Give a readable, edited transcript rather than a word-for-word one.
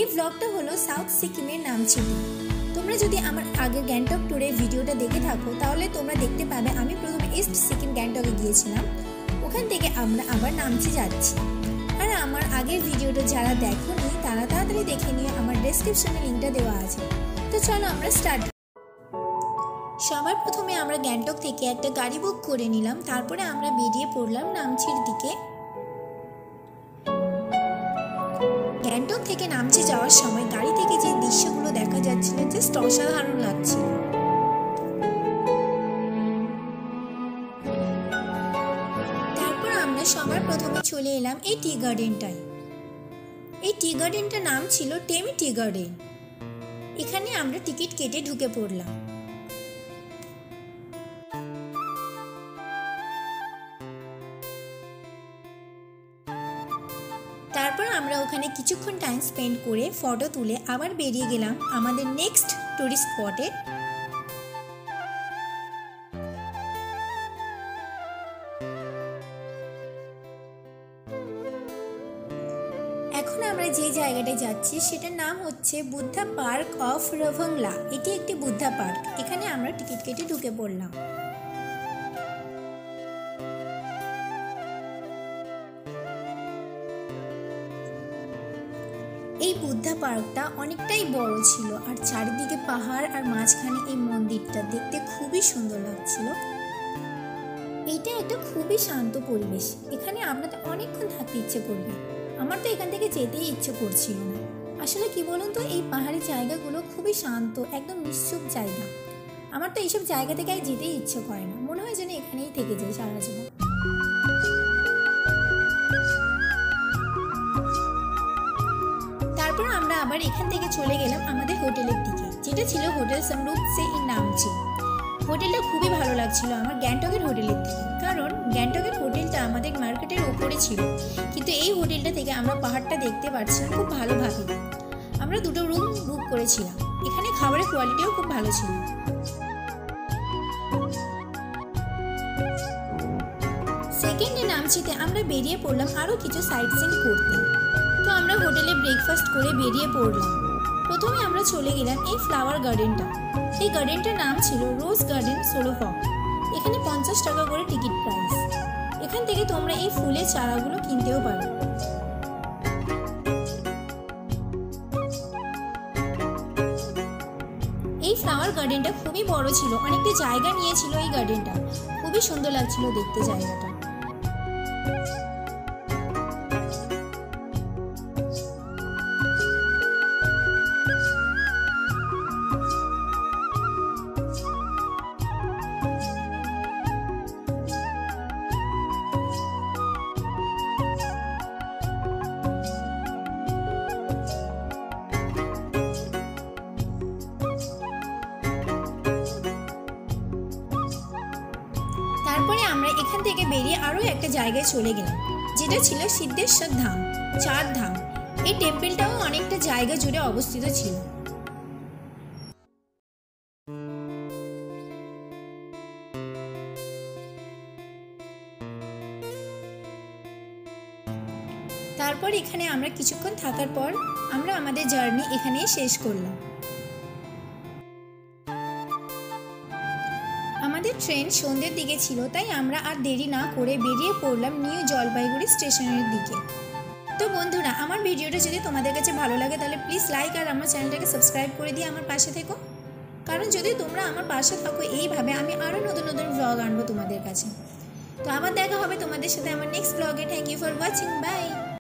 এই ব্লগটা হলো সাউথ সিকিমের নামচিতে। তোমরা যদি আমার আগের গ্যাংটক ট্যুরের ভিডিওটা দেখে থাকো তাহলে তোমরা দেখতে পাবে আমি প্রথমে ইস্ট সিকিম গ্যাংটকে গিয়েছিলাম, ওখান থেকে আমরা আবার নামচি যাচ্ছি। আর আমার আগের ভিডিওটা যারা দেখোনি তারা তাড়াতাড়ি দেখে নিয়ে আমার ডেসক্রিপশনে লিঙ্কটা দেওয়া আছে। তো চলো আমরা স্টার্ট। সবার প্রথমে আমরা গ্যাংটক থেকে একটা গাড়ি বুক করে নিলাম, তারপরে আমরা বেরিয়ে পড়লাম নামচির দিকে। গ্যাংটক থেকে নামচি যাওয়ার সময় গাড়ি থেকে যে দৃশ্যগুলো দেখা যাচ্ছিল জাস্ট অসাধারণ লাগছিল। তারপর আমরা সবার প্রথমে চলে এলাম এই টি গার্ডেনটায়। এই টি গার্ডেনটার নাম ছিল টেমি টি গার্ডেন। এখানে আমরা টিকিট কেটে ঢুকে পড়লাম। তারপর আমরা ওখানে কিছুক্ষণ টাইম স্পেন্ড করে ফটো তুলে আবার বেরিয়ে গেলাম আমাদের নেক্সট টুরিস্ট স্পটে। এখন আমরা যে জায়গাটায় যাচ্ছি সেটার নাম হচ্ছে বুদ্ধা পার্ক অফ রভংলা। এটি একটি বুদ্ধা পার্ক। এখানে আমরা টিকিট কেটে ঢুকে পড়লাম। এই বুদ্ধা পার্কটা অনেকটাই বড় ছিল আর চারিদিকে পাহাড় আর মাঝখানে এই মন্দিরটা দেখতে খুবই সুন্দর লাগছিল। এইটা একটা খুবই শান্ত পরিবেশ, এখানে আপনাদের অনেকক্ষণ থাকতে ইচ্ছে করবে। আমার তো এখান থেকে যেতেই ইচ্ছে করছিল না। আসলে কি বলুন তো, এই পাহাড়ি জায়গাগুলো খুবই শান্ত, একদম নিশ্চুপ জায়গা। আমার তো এইসব জায়গা থেকে আর যেতেই ইচ্ছে করে না, মনে হয় যেন এখানেই থেকে যাই সারা জীবন। তারপর আমরা আবার এখান থেকে চলে গেলাম আমাদের হোটেলের দিকে, যেটা ছিল হোটেল সমরুপসে ইন নামচি। হোটেলটা খুবই ভালো লাগছিল আমার গ্যাংটকের হোটেলের থেকে, কারণ গ্যাংটকের হোটেলটা আমাদের মার্কেটের ওপরে ছিল, কিন্তু এই হোটেলটা থেকে আমরা পাহাড়টা দেখতে পাচ্ছিলাম খুব ভালোভাবে। আমরা দুটো রুম বুক করেছিলাম। এখানে খাবারের কোয়ালিটিও খুব ভালো ছিল। সেকেন্ডে নামচিতে আমরা বেরিয়ে পড়লাম আরও কিছু সাইট সিন করতে। তো আমরা হোটেলে ব্রেকফাস্ট করে বেরিয়ে পড়লাম। প্রথমে আমরা চলে গেলাম এই ফ্লাওয়ার গার্ডেনটা। এই গার্ডেনটার নাম ছিল রোজ গার্ডেন সোলোফক। এখানে 50 টাকা করে টিকিট প্রাইস। এখান থেকে তোমরা এই ফুলের চারাগুলো কিনতেও পারো। এই ফ্লাওয়ার গার্ডেনটা খুবই বড় ছিল, অনেকটা জায়গা নিয়েছিল এই গার্ডেনটা। খুবই সুন্দর লাগছিল দেখতে জায়গাটা। তারপরে আমরা এখান থেকে বেরিয়ে আরও একটা জায়গায় চলে গেলাম, যেটা ছিল সিদ্ধেশ্বর ধাম, 4 ধাম। এই টেম্পলটাও অনেকটা জায়গা জুড়ে অবস্থিত ছিল। তারপর এখানে আমরা কিছুক্ষণ থাকার পর আমরা আমাদের জার্নি এখানেই শেষ করলাম। আমাদের ট্রেন সন্ধ্যের দিকে ছিল, তাই আমরা আর দেরি না করে বেরিয়ে পড়লাম নিউ জলপাইগুড়ি স্টেশনের দিকে। তো বন্ধুরা, আমার ভিডিওটা যদি তোমাদের কাছে ভালো লাগে তাহলে প্লিজ লাইক আর আমার চ্যানেলটাকে সাবস্ক্রাইব করে দিয়ে আমার পাশে থেকো, কারণ যদি তোমরা আমার পাশে থাকো এইভাবে আমি আরও নতুন নতুন ব্লগ আনবো তোমাদের কাছে। তো আবার দেখা হবে তোমাদের সাথে আমার নেক্সট ব্লগে। Thank you for watching, by.